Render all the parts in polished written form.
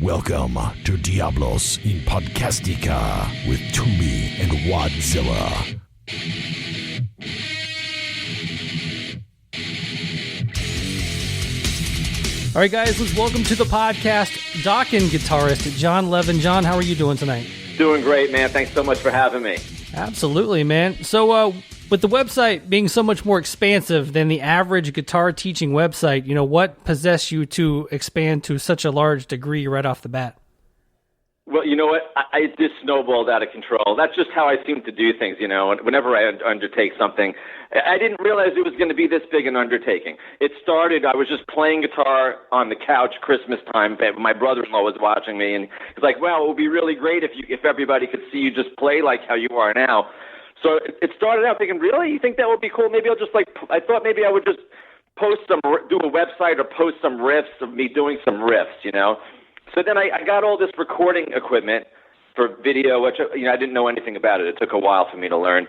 Welcome to Diablos in Podcastica with Toomey and Wadzilla. All right, guys, let's welcome to the podcast Dokken guitarist John Levin. John, how are you doing tonight? Doing great, man. Thanks so much for having me. Absolutely, man. So, with the website being so much more expansive than the average guitar teaching website, what possessed you to expand to such a large degree right off the bat? Well, you know what? I just snowballed out of control. That's just how I seem to do things, whenever I undertake something. I didn't realize it was going to be this big an undertaking. It started, I was just playing guitar on the couch Christmas time. My brother-in-law was watching me, and he's like, well, it would be really great if everybody could see you just play like how you are now. So it started out thinking, really? You think that would be cool? Maybe I'll just I thought maybe I would just do a website or post some riffs of me doing some riffs, So then I got all this recording equipment for video, which, I didn't know anything about it. It took a while for me to learn.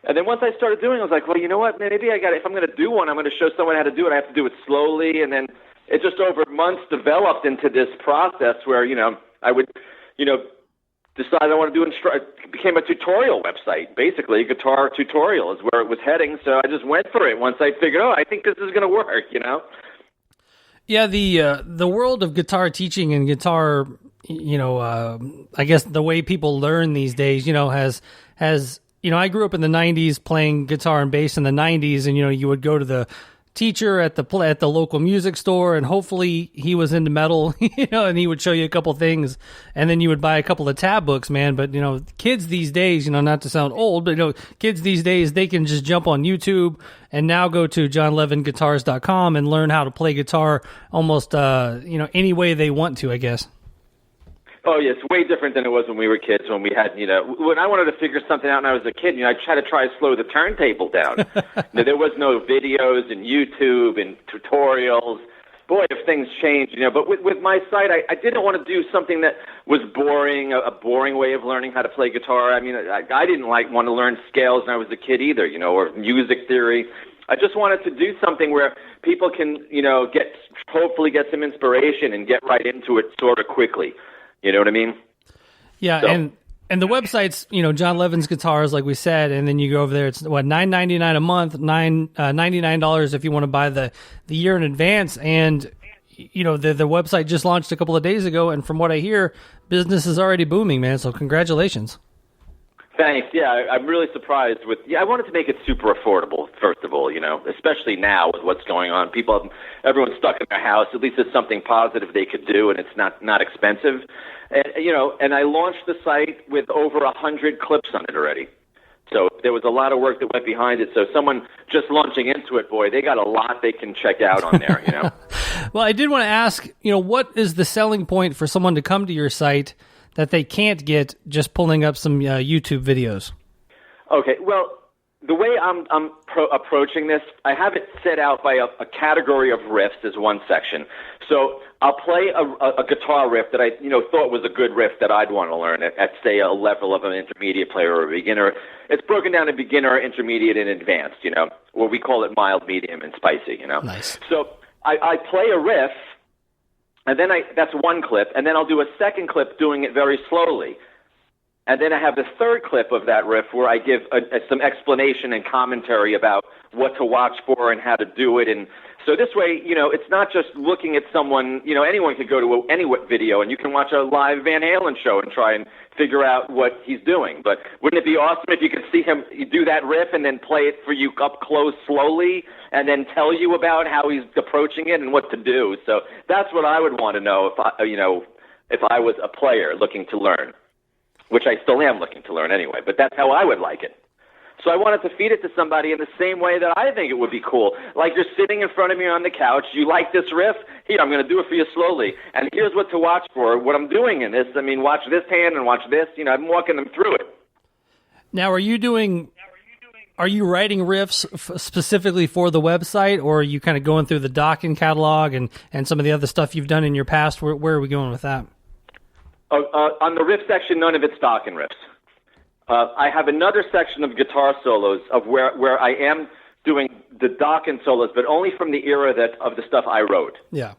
And then once I started doing it, I was like, well, you know what? Maybe if I'm going to do one, I'm going to show someone how to do it. I have to do it slowly. And then it just over months developed into this process where, I would, decide I want to do it became a tutorial website. Basically, a guitar tutorial is where it was heading. So I just went for it once I figured, I think this is going to work, Yeah, the world of guitar teaching and guitar, I guess the way people learn these days, has I grew up in the 90s playing guitar and bass in the 90s, and you would go to the teacher at the local music store, and hopefully he was into metal, and he would show you a couple things, and then you would buy a couple of tab books, man. But kids these days, not to sound old, but kids these days, they can just jump on YouTube and now go to johnlevinguitars.com and learn how to play guitar almost any way they want to, I guess. Oh, yeah, it's way different than it was when we were kids, when we had, when I wanted to figure something out when I was a kid, I tried to slow the turntable down. There was no videos and YouTube and tutorials. Boy, if things changed, but with my site, I didn't want to do something that was boring, a boring way of learning how to play guitar. I mean, I didn't want to learn scales when I was a kid either, or music theory. I just wanted to do something where people can, hopefully get some inspiration and get right into it sort of quickly. You know what I mean? Yeah, so. And the website's, John Levin's Guitars, like we said, and then you go over there. It's $9.99 a month, $99 if you want to buy the year in advance. And the website just launched a couple of days ago, and from what I hear, business is already booming, man. So congratulations. Thanks. Yeah, I'm really surprised I wanted to make it super affordable, first of all, especially now with what's going on. Everyone's stuck in their house. At least it's something positive they could do, and it's not expensive. And I launched the site with over 100 clips on it already. So there was a lot of work that went behind it. So someone just launching into it, boy, they got a lot they can check out on there, Well, I did want to ask, what is the selling point for someone to come to your site that they can't get just pulling up some YouTube videos? Okay, well, the way I'm approaching this, I have it set out by a category of riffs as one section. So I'll play a guitar riff that I thought was a good riff that I'd want to learn at say a level of an intermediate player or a beginner. It's broken down to beginner, intermediate, and advanced. What we call it mild, medium, and spicy. Nice. So I play a riff. And then that's one clip, and then I'll do a second clip doing it very slowly. And then I have the third clip of that riff where I give some explanation and commentary about what to watch for and how to do it. And so this way, it's not just looking at someone, anyone could go to any video and you can watch a live Van Halen show and try and figure out what he's doing. But wouldn't it be awesome if you could see him do that riff and then play it for you up close slowly and then tell you about how he's approaching it and what to do? So that's what I would want to know if I was a player looking to learn, which I still am looking to learn anyway, but that's how I would like it. So I wanted to feed it to somebody in the same way that I think it would be cool. Like you're sitting in front of me on the couch, you like this riff? Here, I'm going to do it for you slowly. And here's what to watch for. What I'm doing in this, watch this hand and watch this. I'm walking them through it. Now, are you writing riffs specifically for the website, or are you kind of going through the Dokken catalog and some of the other stuff you've done in your past? Where are we going with that? On the riff section, none of it's Dokken riffs. I have another section of guitar solos of where I am doing the Dokken solos, but only from the era of the stuff I wrote. Yeah.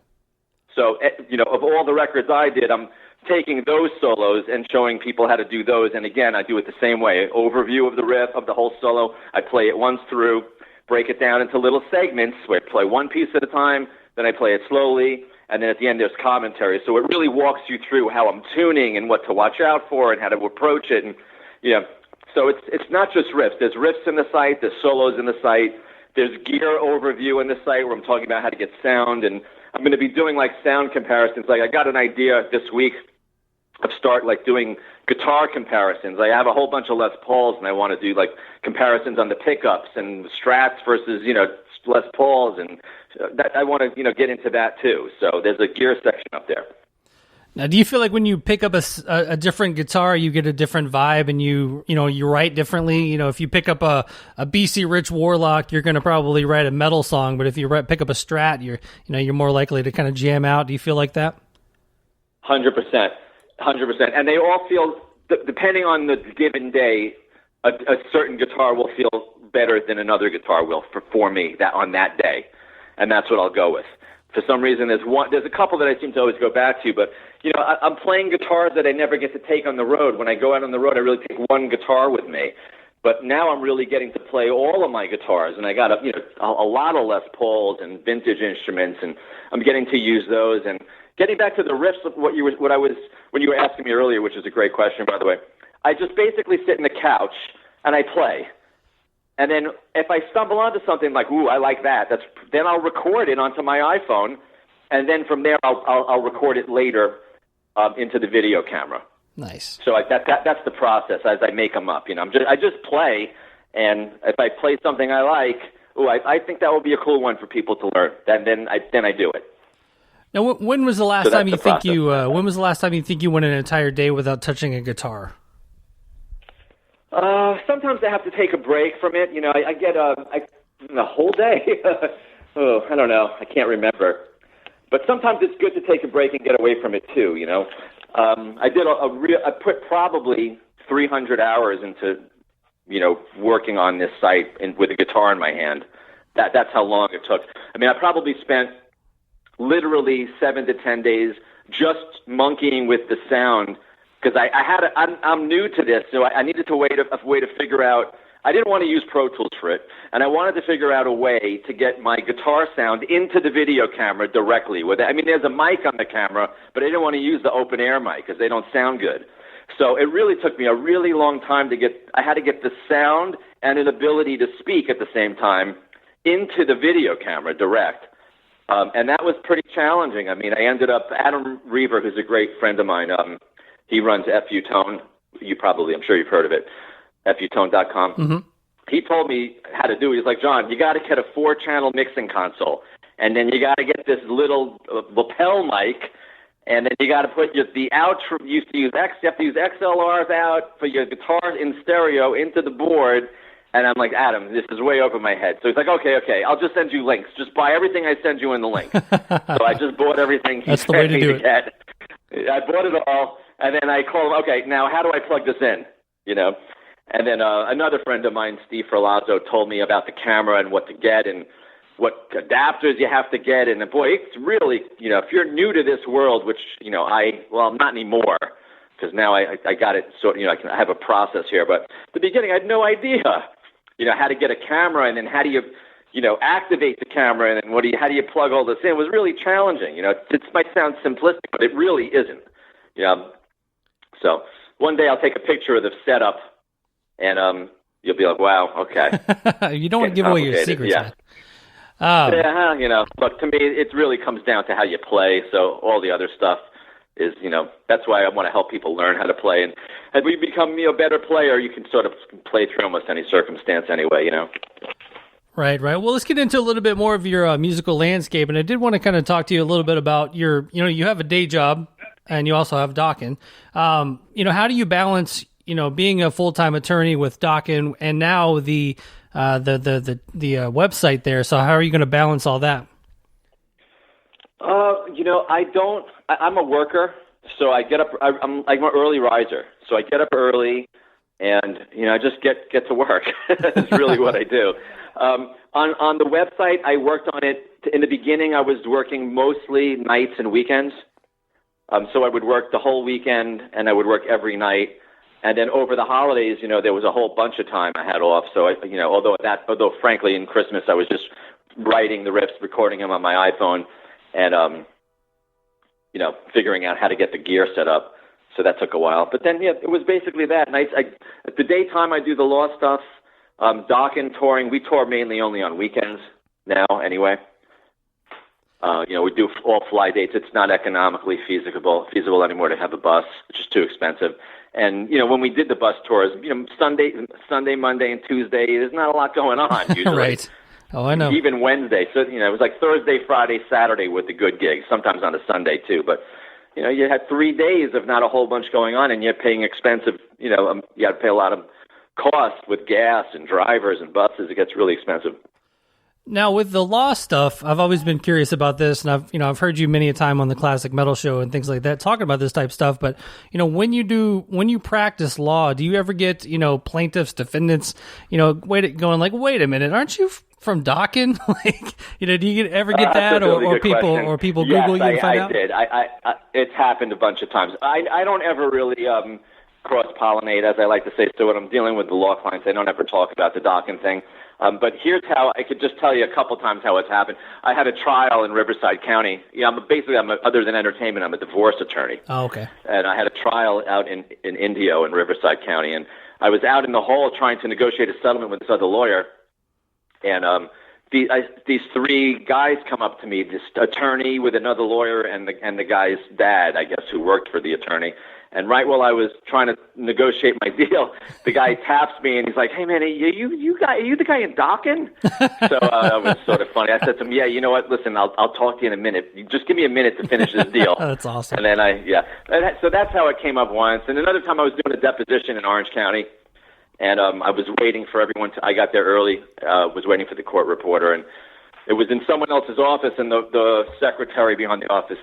So, of all the records I did, I'm taking those solos and showing people how to do those. And again, I do it the same way. Overview of the riff, of the whole solo. I play it once through, break it down into little segments where I play one piece at a time, then I play it slowly, and then at the end there's commentary. So it really walks you through how I'm tuning and what to watch out for and how to approach it. And so it's not just riffs. There's riffs in the site, there's solos in the site, there's gear overview in the site where I'm talking about how to get sound, and I'm going to be doing like sound comparisons. Like I got an idea this week of start like doing guitar comparisons. I have a whole bunch of Les Pauls, and I want to do like comparisons on the pickups and Strats versus Les Pauls, and that I want to get into that too. So there's a gear section up there. Now, do you feel like when you pick up a different guitar, you get a different vibe, and you write differently? If you pick up a BC Rich Warlock, you're going to probably write a metal song, but if you pick up a Strat, you're more likely to kind of jam out. Do you feel like that? 100%. 100%. And they all feel, depending on the given day, a certain guitar will feel better than another guitar will for me on that day. And that's what I'll go with. For some reason, there's a couple that I seem to always go back to, but I'm playing guitars that I never get to take on the road. When I go out on the road, I really take one guitar with me. But now I'm really getting to play all of my guitars, and I got a lot of Les Pauls and vintage instruments, and I'm getting to use those. And getting back to the riffs of when you were asking me earlier, which is a great question, by the way, I just basically sit in the couch and I play. And then if I stumble onto something like, ooh, I like that, then I'll record it onto my iPhone, and then from there I'll record it later into the video camera. Nice. So that's the process as I make them up. I just play, and if I play something I like, ooh, I think that would be a cool one for people to learn. Then I do it. Now, when was the last time you think you? When was the last time you think you went an entire day without touching a guitar? Sometimes I have to take a break from it. I get the whole day. I don't know. I can't remember. But sometimes it's good to take a break and get away from it too. I put probably 300 hours into, working on this site with a guitar in my hand. That's how long it took. I mean, I probably spent literally 7 to 10 days just monkeying with the sound. Because I'm new to this, so I needed a way to figure out. I didn't want to use Pro Tools for it, and I wanted to figure out a way to get my guitar sound into the video camera directly. There's a mic on the camera, but I didn't want to use the open air mic because they don't sound good. So it really took me a really long time I had to get the sound and an ability to speak at the same time into the video camera direct. And that was pretty challenging. I ended up, Adam Reaver, who's a great friend of mine, he runs FU Tone. I'm sure you've heard of it, futone.com. Mm-hmm. He told me how to do it. He's like, John, you got to get a 4-channel mixing console, and then you got to get this little lapel mic, and then you got to put the out. You have to use XLRs out for your guitars in stereo into the board. And I'm like, Adam, this is way over my head. So he's like, okay, I'll just send you links. Just buy everything I send you in the link. So I just bought everything he That's the way to do it. I bought it all. And then I call him, okay, now how do I plug this in? And then another friend of mine, Steve Ferlazzo, told me about the camera and what to get and what adapters you have to get. And boy, it's really, if you're new to this world, which, I'm not anymore because now I got it. So, I have a process here. But at the beginning, I had no idea, how to get a camera and then how do you, activate the camera and then how do you plug all this in? It was really challenging. It might sound simplistic, but it really isn't. So one day I'll take a picture of the setup, and you'll be like, "Wow, okay." You don't want to give away your secrets. Yeah. But to me, it really comes down to how you play. So all the other stuff is, that's why I want to help people learn how to play. And as we become a better player, you can sort of play through almost any circumstance anyway. Right. Well, let's get into a little bit more of your musical landscape, and I did want to kind of talk to you a little bit about your. You have a day job. And you also have Dokken. How do you balance, being a full-time attorney with Dokken and now the website there? So how are you going to balance all that? I'm a worker, so I get up. I'm an early riser, so I get up early, and I just get to work. That's really what I do. On the website, I worked on it. In the beginning, I was working mostly nights and weekends. So I would work the whole weekend, and I would work every night. And then over the holidays, there was a whole bunch of time I had off. So although frankly in Christmas I was just writing the riffs, recording them on my iPhone, and figuring out how to get the gear set up. So that took a while. But then it was basically that. Nights, the daytime I do the law stuff. Dokken touring, we tour mainly only on weekends now. Anyway, we do all fly dates. It's not economically feasible anymore to have a bus. It's just too expensive. And, when we did the bus tours, Sunday, Monday, and Tuesday, there's not a lot going on usually. Right. Oh, I know. Even Wednesday. So, it was like Thursday, Friday, Saturday with the good gigs, sometimes on a Sunday too. But, you had 3 days of not a whole bunch going on, and you're paying expensive, you got to pay a lot of costs with gas and drivers and buses. It gets really expensive. Now, with the law stuff, I've always been curious about this, and I've heard you many a time on the Classic Metal Show and things like that talking about this type of stuff. But when you practice law, do you ever get plaintiffs, defendants, wait a minute, aren't you from Dokken? Do you ever get that, really or people Google you and find out? Yes, I did. It's happened a bunch of times. I don't ever really cross-pollinate, as I like to say. So when I'm dealing with the law clients, I don't ever talk about the Dokken thing. But here's how I could just tell you a couple times how it's happened. I had a trial in Riverside County. Other than entertainment, I'm a divorce attorney. Oh, okay. And I had a trial out in Indio in Riverside County, and I was out in the hall trying to negotiate a settlement with this other lawyer. And these three guys come up to me, this attorney with another lawyer and the guy's dad, I guess, who worked for the attorney. And right while I was trying to negotiate my deal, the guy taps me and he's like, "Hey man, are you the guy in Dokken?" So it was sort of funny. I said to him, "Yeah, you know what? Listen, I'll talk to you in a minute. Just give me a minute to finish this deal." That's awesome. And then so that's how it came up once. And another time I was doing a deposition in Orange County, and I was waiting for everyone I got there early. Was waiting for the court reporter, and it was in someone else's office, and the secretary behind the office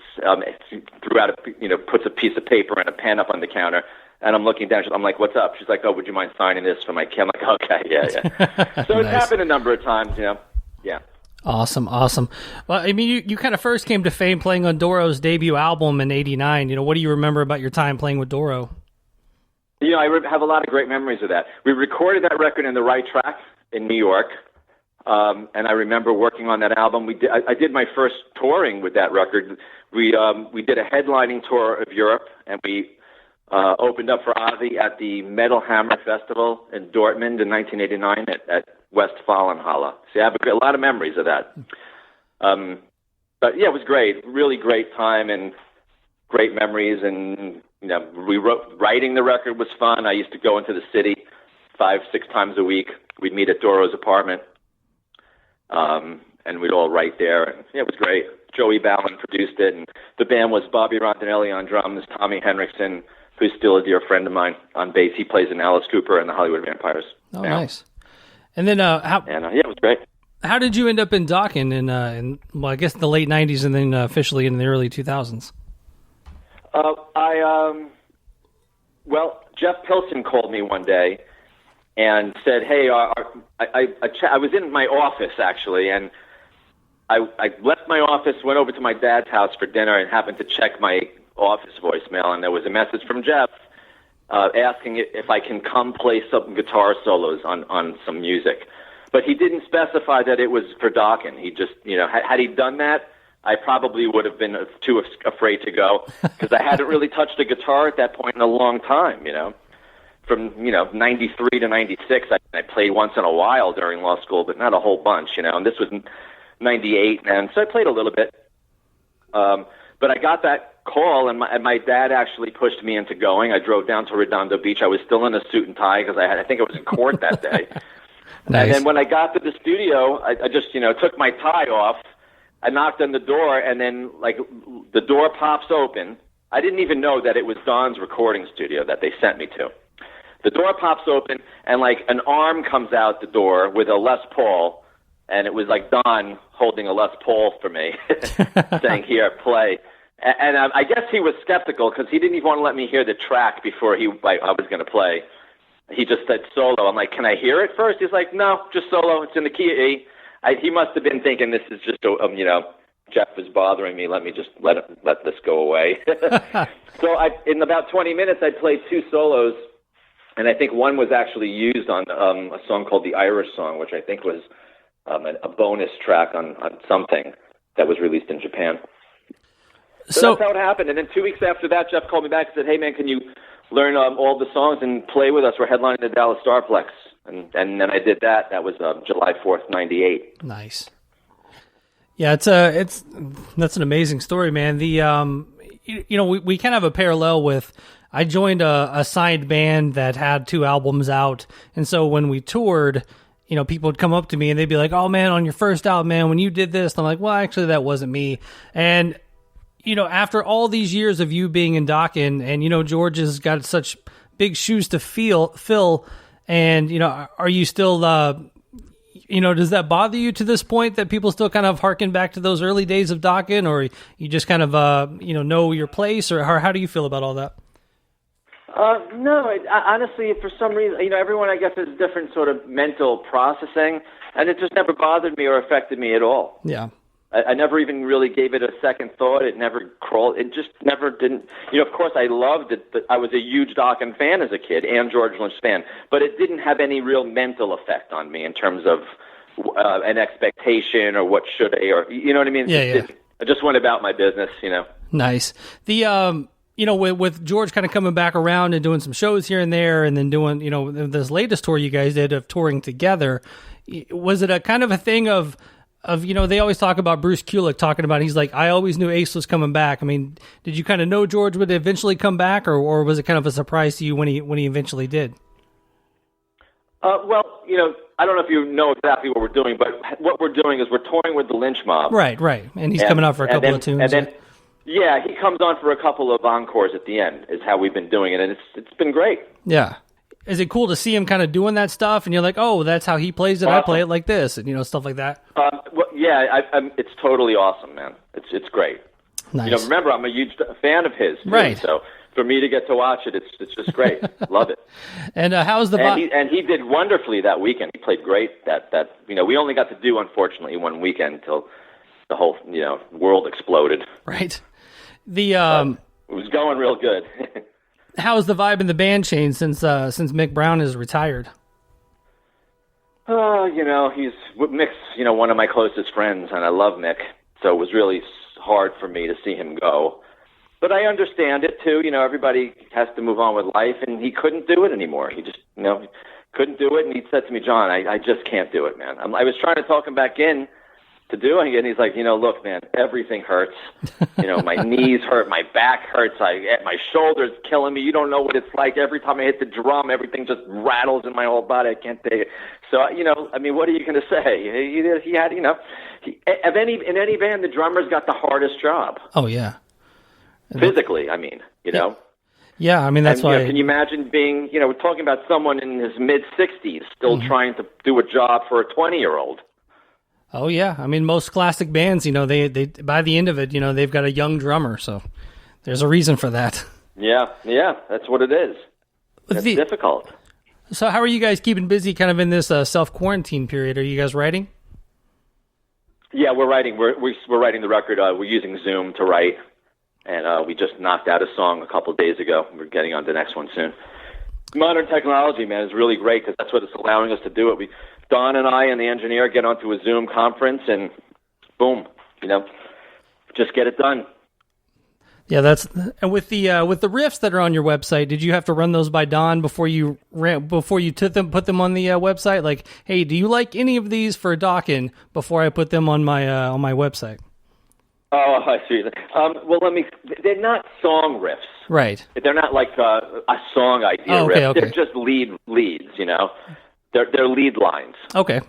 puts a piece of paper and a pen up on the counter, and I'm looking down. I'm like, "What's up?" She's like, "Oh, would you mind signing this for my kid?" I'm like, "Okay, yeah." So it's happened a number of times, Yeah. Awesome. Well, I mean, you kind of first came to fame playing on Doro's debut album in '89. What do you remember about your time playing with Doro? I have a lot of great memories of that. We recorded that record in the Right Track in New York. And I remember working on that album. I did my first touring with that record. We did a headlining tour of Europe, and we opened up for Ozzy at the Metal Hammer Festival in Dortmund in 1989 at Westfalenhalle. So I have a lot of memories of that. But yeah, it was great. Really great time and great memories. And writing the record was fun. I used to go into the city 5-6 times a week. We'd meet at Doro's apartment. And we'd all write there. And it was great. Joey Ballin produced it, and the band was Bobby Rondinelli on drums, Tommy Henriksen, who's still a dear friend of mine, on bass. He plays in Alice Cooper and the Hollywood Vampires. Oh, now. Nice. And then it was great. How did you end up in Dokken in I guess the late 90s and then officially in the early 2000s? Jeff Pilson called me one day and said, "Hey, I was in my office, actually, and I left my office, went over to my dad's house for dinner, and happened to check my office voicemail, and there was a message from Jeff asking if I can come play some guitar solos on some music. But he didn't specify that it was for Dokken. He just, had he done that, I probably would have been too afraid to go, because I hadn't really touched a guitar at that point in a long time, From, 93 to 96, I played once in a while during law school, but not a whole bunch, and this was 98, and so I played a little bit. But I got that call, and my dad actually pushed me into going. I drove down to Redondo Beach. I was still in a suit and tie because I think I was in court that day. Nice. And then when I got to the studio, I just, took my tie off. I knocked on the door, and then, the door pops open. I didn't even know that it was Don's recording studio that they sent me to. The door pops open, and, an arm comes out the door with a Les Paul, and it was Don holding a Les Paul for me, saying, "Here, play." And I guess he was skeptical because he didn't even want to let me hear the track before I was going to play. He just said solo. I'm like, can I hear it first? He's like, no, just solo. It's in the key of E. He must have been thinking this is just, Jeff is bothering me. Let me just let this go away. So in about 20 minutes, I played 2 solos, and I think one was actually used on a song called The Irish Song, which I think was a bonus track on something that was released in Japan. So that's how it happened. And then 2 weeks after that, Jeff called me back and said, hey, man, can you learn all the songs and play with us? We're headlining the Dallas Starplex. And then I did that. That was July 4th, 98. Nice. Yeah, that's an amazing story, man. The we kind of have a parallel with. I joined a signed band that had 2 albums out, and so when we toured, people would come up to me and they'd be like, "Oh man, on your first album, man, when you did this," I'm like, "Well, actually, that wasn't me." And after all these years of you being in Dokken, and George has got such big shoes to fill, and are you still? Does that bother you to this point that people still kind of harken back to those early days of Dokken, or you just kind of, know your place, or how do you feel about all that? No, honestly, for some reason, everyone, I guess, has different sort of mental processing, and it just never bothered me or affected me at all. Yeah. I never even really gave it a second thought. It never crawled. It just never didn't. Of course, I loved it. But I was a huge Dokken fan as a kid and George Lynch fan. But it didn't have any real mental effect on me in terms of an expectation or what should I, or you know what I mean? Yeah. I just went about my business. Nice. The with George kind of coming back around and doing some shows here and there, and then doing this latest tour you guys did of touring together. Was it a kind of a thing of they always talk about Bruce Kulick talking about, he's like, I always knew Ace was coming back. I mean, did you kind of know George would eventually come back, or was it kind of a surprise to you when he eventually did? Well, I don't know if you know exactly what we're doing, but what we're doing is we're touring with the Lynch Mob. Right. And he's coming out for a couple of tunes. And then, yeah, he comes on for a couple of encores at the end, is how we've been doing it, and it's been great. Yeah. Is it cool to see him kind of doing that stuff, and you're like, oh, that's how he plays it, I play it like this, and stuff like that? It's totally awesome, man. It's great. Nice. Remember, I'm a huge fan of his, too, right? So for me to get to watch it, it's just great. Love it. And how's the he did wonderfully that weekend. He played great. That we only got to do, unfortunately, one weekend until the whole world exploded. Right. The it was going real good. How's the vibe in the band changed since Mick Brown is retired? He's Mick's, one of my closest friends, and I love Mick. So it was really hard for me to see him go. But I understand it too. Everybody has to move on with life, and he couldn't do it anymore. He just, couldn't do it. And he said to me, John, I just can't do it, man. I was trying to talk him back in to doing it, and he's like, look, man, everything hurts. My knees hurt, my back hurts, my shoulder's killing me. You don't know what it's like. Every time I hit the drum, everything just rattles in my whole body. I can't take it. So, what are you going to say? He had, in any band, the drummer's got the hardest job. Oh, yeah. Physically, Yeah, that's why. Can you imagine being, we're talking about someone in his mid-60s still trying to do a job for a 20-year-old. Oh yeah, most classic bands, they by the end of it, they've got a young drummer, so there's a reason for that. Yeah, that's what it is. It's difficult. So how are you guys keeping busy kind of in this self-quarantine period? Are you guys writing? Yeah, we're writing. We're writing the record. We're using Zoom to write, and we just knocked out a song a couple of days ago. We're getting on to the next one soon. Modern technology, man, is really great because that's what it's allowing us to do it. Don and I and the engineer get onto a Zoom conference, and boom, just get it done. Yeah, and with the riffs that are on your website. Did you have to run those by Don before you put them on the website? Like, hey, do you like any of these for Dokken before I put them on my website? Oh, I see. Well, they're not song riffs. Right. They're not like a song idea riff. Okay. They're just leads, They're lead lines. Okay.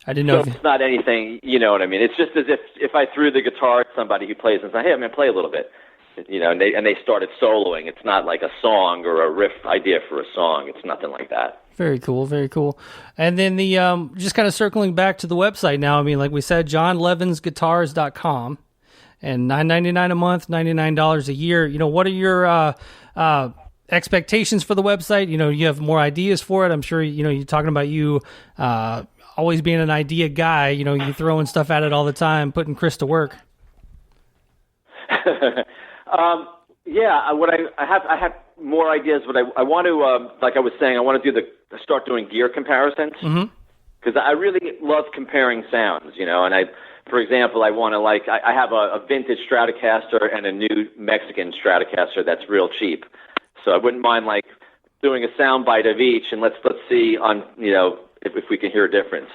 I didn't know. So it's not anything, you know what I mean? It's just as if I threw the guitar at somebody who plays and said, hey, I'm going to play a little bit. And they started soloing. It's not like a song or a riff idea for a song. It's nothing like that. Very cool, very cool. And then the just kind of circling back to the website now, like we said, johnlevinsguitars.com, and $9.99 a month, $99 a year. What are your expectations for the website? You have more ideas for it. I'm sure, you're talking about you always being an idea guy. You throwing stuff at it all the time, putting Chris to work. Yeah, I have more ideas, but I want to, like I was saying, I want to start doing gear comparisons, because I really love comparing sounds, and for example, I want to I have a vintage Stratocaster and a new Mexican Stratocaster that's real cheap, so I wouldn't mind doing a sound bite of each, and let's see on if we can hear a difference.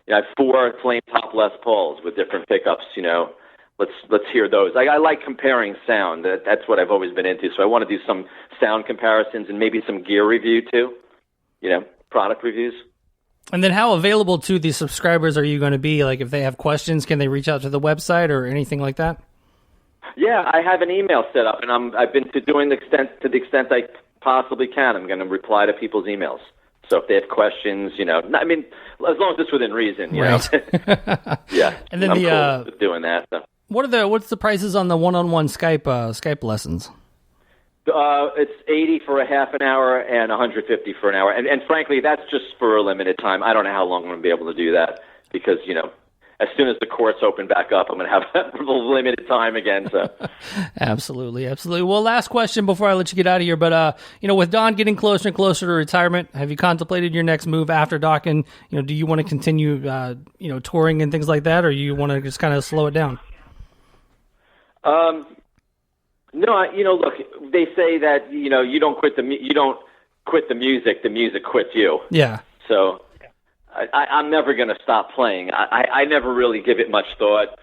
I have 4 flame top Les Pauls with different pickups, Let's hear those. I like comparing sound. That's what I've always been into. So I want to do some sound comparisons and maybe some gear review too, product reviews. And then how available to the subscribers are you going to be? Like if they have questions, can they reach out to the website or anything like that? Yeah, I have an email set up, and I've been doing to the extent I possibly can. I'm going to reply to people's emails. So if they have questions, as long as it's within reason, right. Yeah. And then I'm cool with doing that. So. What's the prices on the one-on-one Skype lessons? It's $80 for a half an hour and $150 for an hour. And frankly, that's just for a limited time. I don't know how long I'm going to be able to do that because, as soon as the courts open back up, I'm going to have a limited time again. So, Absolutely. Well, last question before I let you get out of here. But with Don getting closer and closer to retirement, have you contemplated your next move after Dokken? Do you want to continue, touring and things like that, or you want to just kind of slow it down? No, look, they say that you don't quit the music, the music quits you. Yeah. So. I'm never going to stop playing. I never really give it much thought.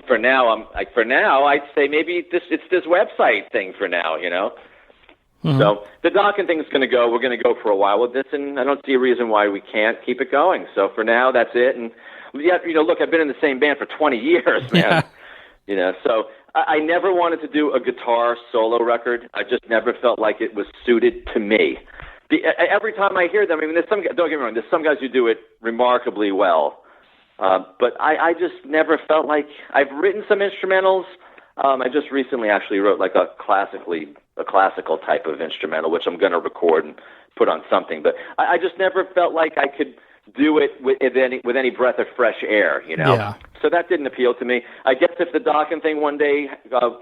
For now, I'd say maybe it's this website thing for now, Mm-hmm. So the Dokken thing is going to go. We're going to go for a while with this, and I don't see a reason why we can't keep it going. So for now, that's it. And yeah, look, I've been in the same band for 20 years, man. Yeah. So I never wanted to do a guitar solo record. I just never felt like it was suited to me. Every time I hear them, there's don't get me wrong, there's some guys who do it remarkably well, but I just never felt like I've written some instrumentals. I just recently actually wrote a classical type of instrumental, which I'm going to record and put on something. But I just never felt like I could do it with any breath of fresh air, Yeah. So that didn't appeal to me. I guess if the Dokken thing one day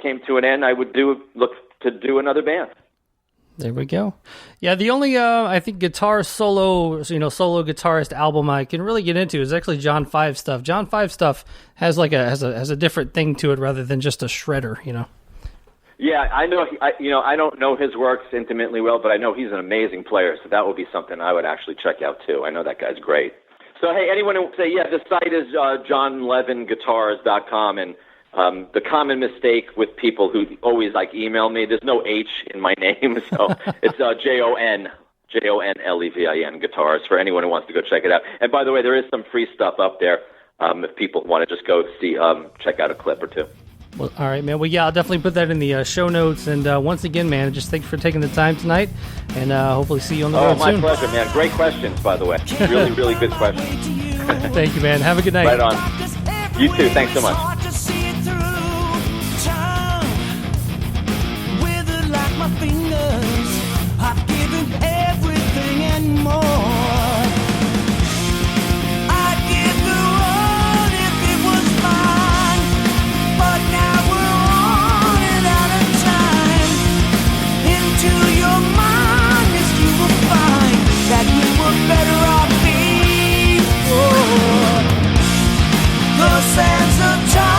came to an end, I would look to do another band. There we go. Yeah, the only I think guitar solo guitarist album I can really get into is actually John 5 stuff. John 5 stuff has has a different thing to it rather than just a shredder, Yeah, I know. I don't know his works intimately well, but I know he's an amazing player. So that would be something I would actually check out too. I know that guy's great. So hey, anyone who say the site is johnlevinguitars.com, and the common mistake with people who always email me, there's no H in my name, so it's JONLEVIN guitars for anyone who wants to go check it out. And by the way, there is some free stuff up there if people want to just go see, check out a clip or two. Well, all right, man. Well, yeah, I'll definitely put that in the show notes. And once again, man, just thanks for taking the time tonight, and hopefully see you on the road soon. Oh, my pleasure, man. Great questions, by the way. Really, really good questions. Thank you, man. Have a good night. Right on. You too. Thanks so much. I've given everything and more. I'd give the world if it was mine, but now we're running out of time. Into your mind, yes, you will find that we were better off before. The sands of time.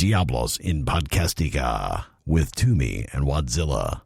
Diablos in Podcastica with Toomey and Wadzilla.